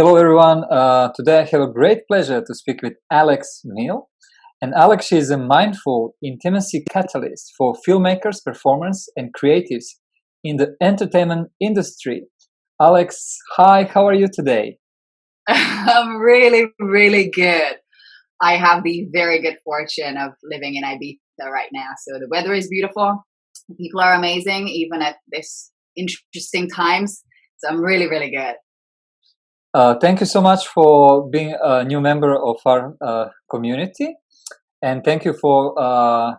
Hello, everyone. Today I have a great pleasure to speak with Alex Mill. And Alex, she is a mindful intimacy catalyst for filmmakers, performers, and creatives in the entertainment industry. Alex, hi, how are you today? I'm really, really good. I have the very good fortune of living in Ibiza right now. So the weather is beautiful. People are amazing, even at this interesting times. So I'm really, really good. Thank you so much for being a new member of our community. And thank you for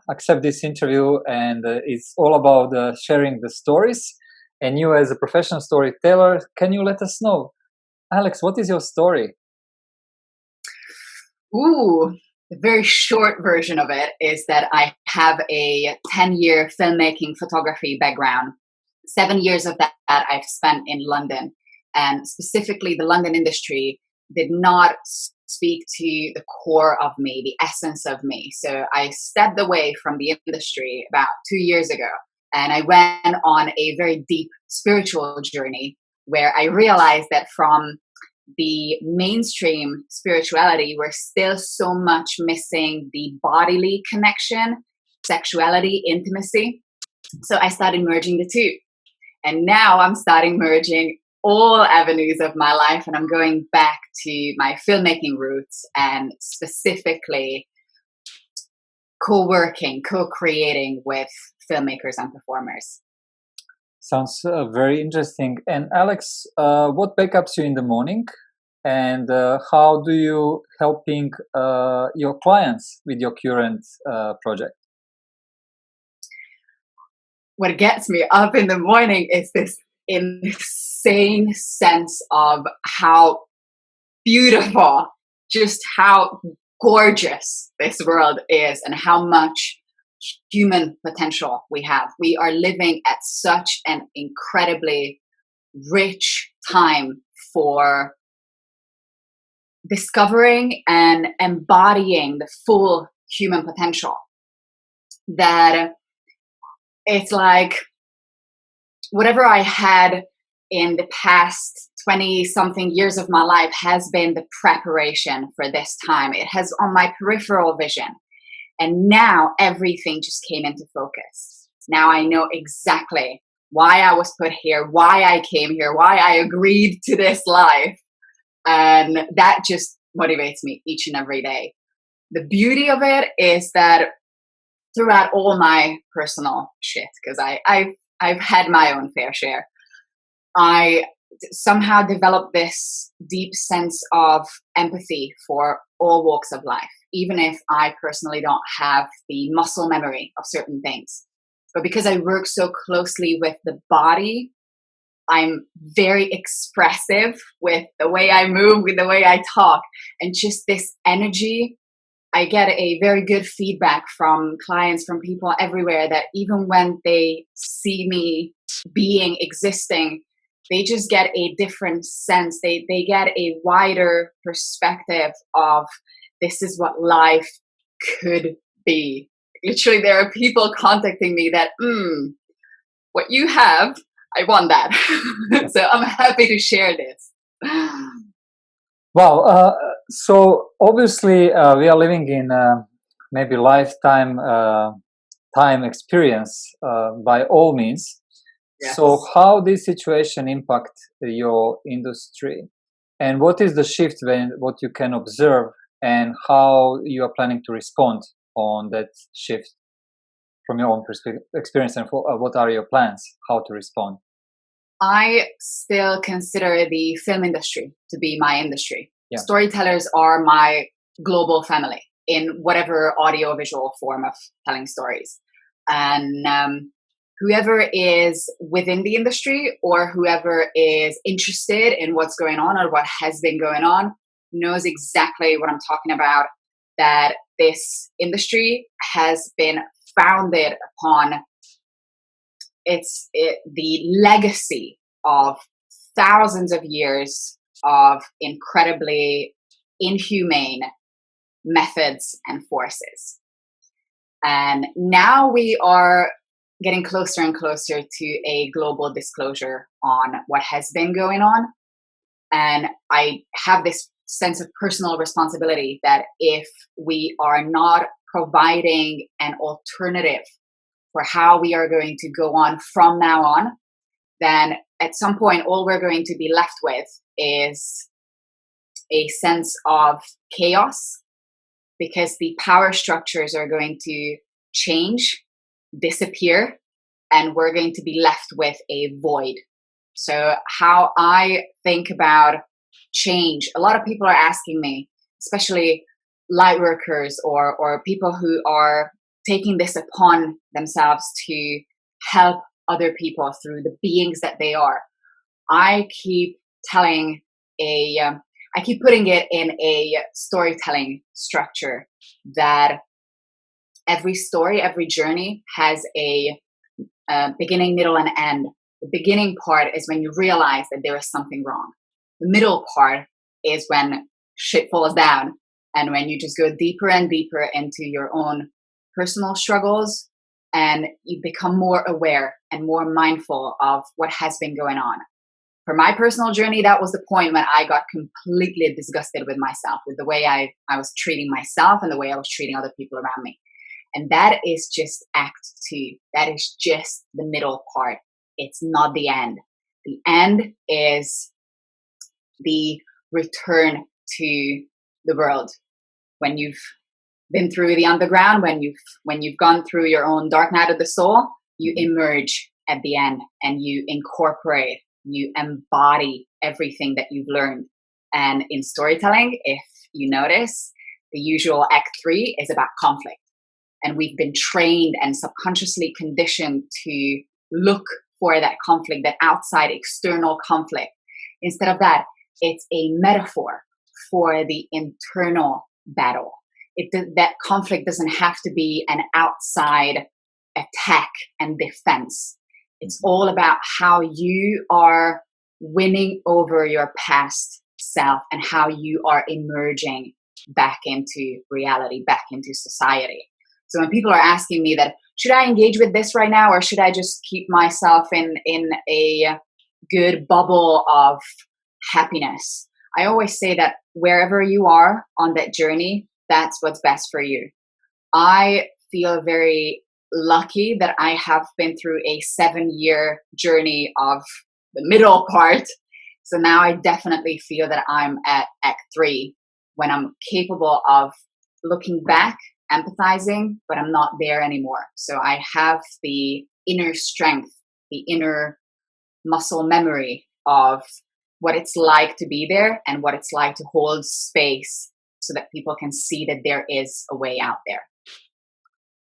accept this interview. And it's all about sharing the stories. And you, as a professional storyteller, can you let us know, Alex, what is your story? Ooh, the very short version of it is that I have a 10-year filmmaking photography background. 7 years of that I've spent in London. And specifically, the London industry did not speak to the core of me, the essence of me. So I stepped away from the industry about 2 years ago. And I went on a very deep spiritual journey where I realized that from the mainstream spirituality, we're still so much missing the bodily connection, sexuality, intimacy. So I started merging the two. And now I'm starting merging all avenues of my life, and I'm going back to my filmmaking roots and specifically co-working, co-creating with filmmakers and performers. Sounds very interesting. And Alex, what wake ups you in the morning, and how do you helping your clients with your current project? What gets me up in the morning is this insane sense of how beautiful, just how gorgeous this world is, and how much human potential we have. We are living at such an incredibly rich time for discovering and embodying the full human potential, that it's like whatever I had in the past 20 something years of my life has been the preparation for this time. It has on my peripheral vision. And now everything just came into focus. Now I know exactly why I was put here, why I came here, why I agreed to this life. And that just motivates me each and every day. The beauty of it is that throughout all my personal shit, because I've had my own fair share, I somehow developed this deep sense of empathy for all walks of life, even if I personally don't have the muscle memory of certain things. But because I work so closely with the body, I'm very expressive with the way I move, with the way I talk, and just this energy. I get a very good feedback from clients, from people everywhere, that even when they see me existing, they just get a different sense. They get a wider perspective of this is what life could be. Literally, there are people contacting me that, what you have, I want that. So I'm happy to share this. Well, so obviously we are living in maybe lifetime time experience by all means. So Yes. how this situation impact your industry, and what is the shift when what you can observe, and how you are planning to respond on that shift from your own experience, and what are your plans, how to respond? I still consider the film industry to be my industry. Yeah. Storytellers are my global family in whatever audio visual form of telling stories. And whoever is within the industry or whoever is interested in what's going on or what has been going on knows exactly what I'm talking about, that this industry has been founded upon the legacy of thousands of years of incredibly inhumane methods and forces. And now we are getting closer and closer to a global disclosure on what has been going on. And I have this sense of personal responsibility that if we are not providing an alternative for how we are going to go on from now on, then at some point, all we're going to be left with is a sense of chaos, because the power structures are going to change, disappear, and we're going to be left with a void. So how I think about change, a lot of people are asking me, especially light workers or people who are taking this upon themselves to help other people through the beings that they are. I keep telling I keep putting it in a storytelling structure that every story, every journey has a beginning, middle, and end. The beginning part is when you realize that there is something wrong. The middle part is when shit falls down and when you just go deeper and deeper into your own personal struggles and you become more aware and more mindful of what has been going on. For my personal journey, that was the point when I got completely disgusted with myself, with the way I was treating myself and the way I was treating other people around me. And that is just act 2. That is just the middle part. It's not the end. The end is the return to the world. When you've been through the underground, when you've gone through your own dark night of the soul, you emerge at the end and you incorporate, you embody everything that you've learned. And in storytelling, if you notice, the usual act 3 is about conflict. And we've been trained and subconsciously conditioned to look for that conflict, that outside external conflict. Instead of that, it's a metaphor for the internal battle. That conflict doesn't have to be an outside attack and defense. It's all about how you are winning over your past self and how you are emerging back into reality, back into society. So when people are asking me that, should I engage with this right now or should I just keep myself in a good bubble of happiness? I always say that wherever you are on that journey, that's what's best for you. I feel very lucky that I have been through a 7-year journey of the middle part. So now I definitely feel that I'm at act 3 when I'm capable of looking back, empathizing, but I'm not there anymore. So I have the inner strength, the inner muscle memory of what it's like to be there and what it's like to hold space so that people can see that there is a way out there.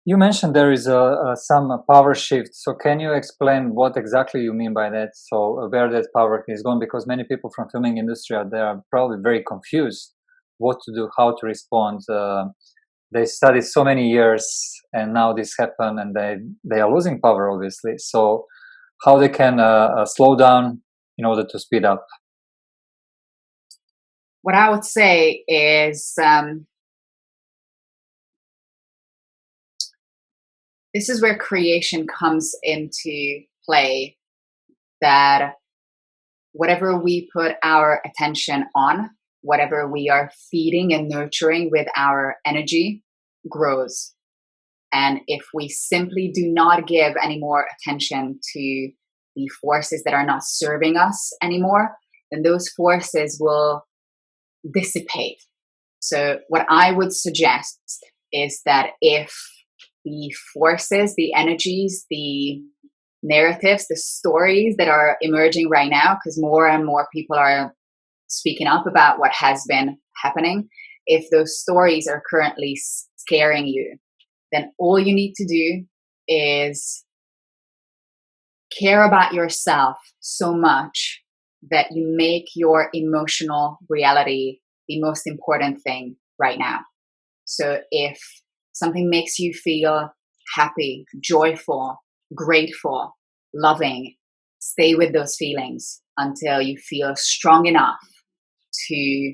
You mentioned there is some power shift. So can you explain what exactly you mean by that? So where that power is going? Because many people from filming industry are there, are probably very confused what to do, how to respond. They studied so many years and now this happened and they are losing power, obviously. So how they can slow down in order to speed up? What I would say is this is where creation comes into play, that whatever we put our attention on, whatever we are feeding and nurturing with our energy grows. And if we simply do not give any more attention to the forces that are not serving us anymore, then those forces will dissipate. So what I would suggest is that if the forces, the energies, the narratives, the stories that are emerging right now, because more and more people are speaking up about what has been happening, if those stories are currently scaring you, then all you need to do is care about yourself so much that you make your emotional reality the most important thing right now. So if something makes you feel happy, joyful, grateful, loving, stay with those feelings until you feel strong enough to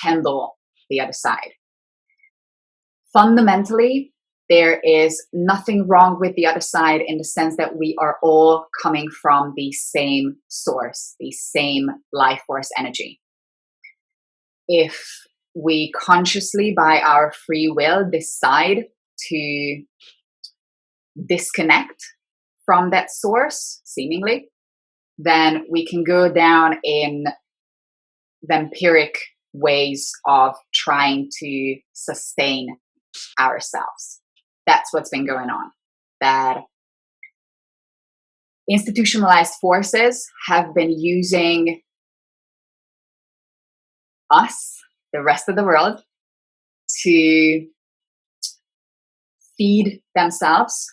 handle the other side. Fundamentally, there is nothing wrong with the other side in the sense that we are all coming from the same source, the same life force energy. If we consciously, by our free will, decide to disconnect from that source, seemingly, then we can go down in vampiric ways of trying to sustain ourselves. That's what's been going on. That institutionalized forces have been using us, the rest of the world, to feed themselves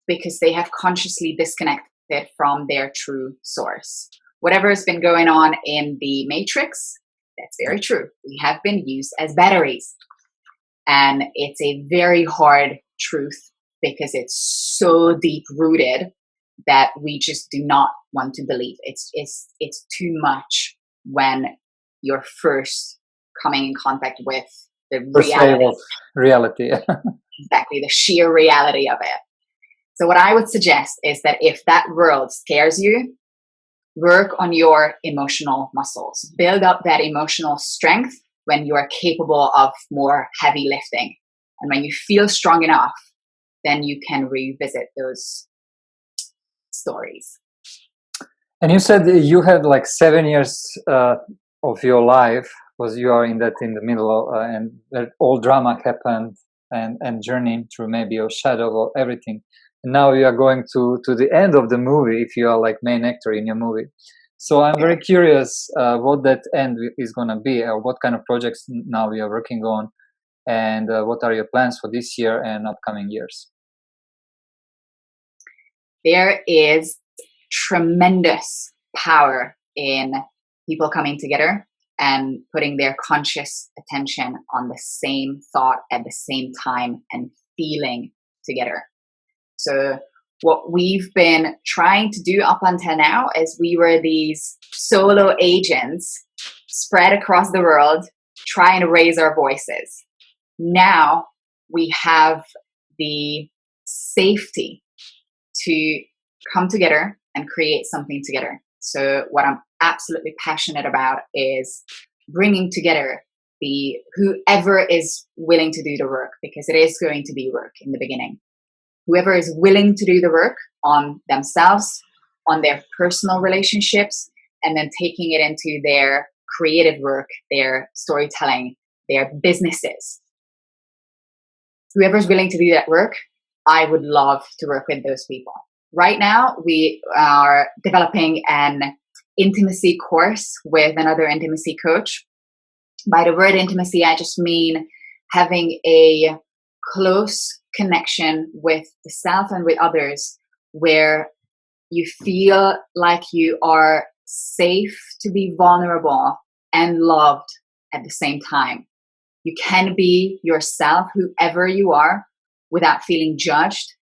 because they have consciously disconnected from their true source. Whatever has been going on in the Matrix, that's very true. We have been used as batteries. And it's a very hard truth because it's so deep rooted that we just do not want to believe. It's too much when you're first coming in contact with the reality. Exactly, the sheer reality of it. So what I would suggest is that if that world scares you, work on your emotional muscles. Build up that emotional strength when you are capable of more heavy lifting. And when you feel strong enough, then you can revisit those stories. And you said you had like 7 years of your life was you are in the middle of, and that all drama happened and journeying through maybe your shadow or everything. And now you are going to the end of the movie if you are like main actor in your movie. So I'm very curious what that end is going to be, or what kind of projects now you are working on, and what are your plans for this year and upcoming years? There is tremendous power in people coming together and putting their conscious attention on the same thought at the same time and feeling together. So what we've been trying to do up until now is we were these solo agents spread across the world trying to raise our voices. Now we have the safety to come together and create something together. So what I'm absolutely passionate about is bringing together whoever is willing to do the work, because it is going to be work in the beginning. Whoever is willing to do the work on themselves, on their personal relationships, and then taking it into their creative work, their storytelling, their businesses. Whoever's willing to do that work, I would love to work with those people. Right now, we are developing an intimacy course with another intimacy coach. By the word intimacy, I just mean having a close connection with the self and with others where you feel like you are safe to be vulnerable and loved at the same time. You can be yourself, whoever you are, without feeling judged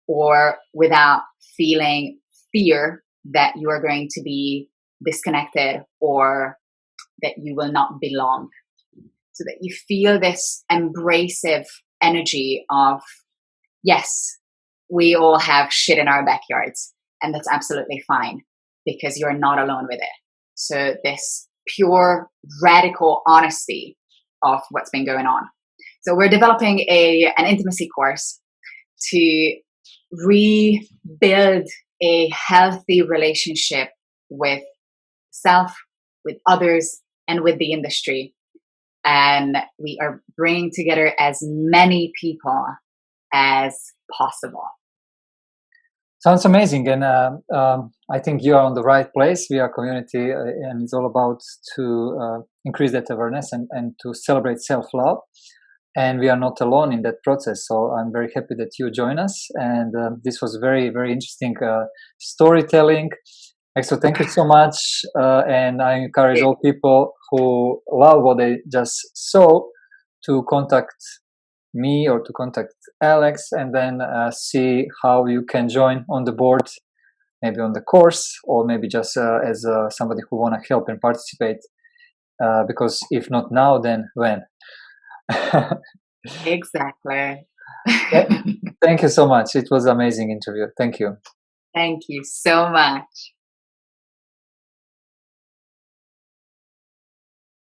or without feeling fear that you are going to be disconnected or that you will not belong. So that you feel this embracive energy of, yes, we all have shit in our backyards, and that's absolutely fine because you're not alone with it. So this pure, radical honesty of what's been going on. So we're developing an intimacy course to rebuild a healthy relationship with self, with others, and with the industry. And we are bringing together as many people as possible. Sounds amazing, and I think you are on the right place. We are a community, and it's all about to increase that awareness and to celebrate self-love. And we are not alone in that process. So I'm very happy that you join us. And this was very, very interesting storytelling. So thank you so much. And I encourage all people who love what they just saw to contact me or to contact Alex, and then see how you can join on the board, maybe on the course, or maybe just as somebody who want to help and participate. Because if not now, then when? Exactly. Th- Thank you so much. It was an amazing interview. Thank you. Thank you so much.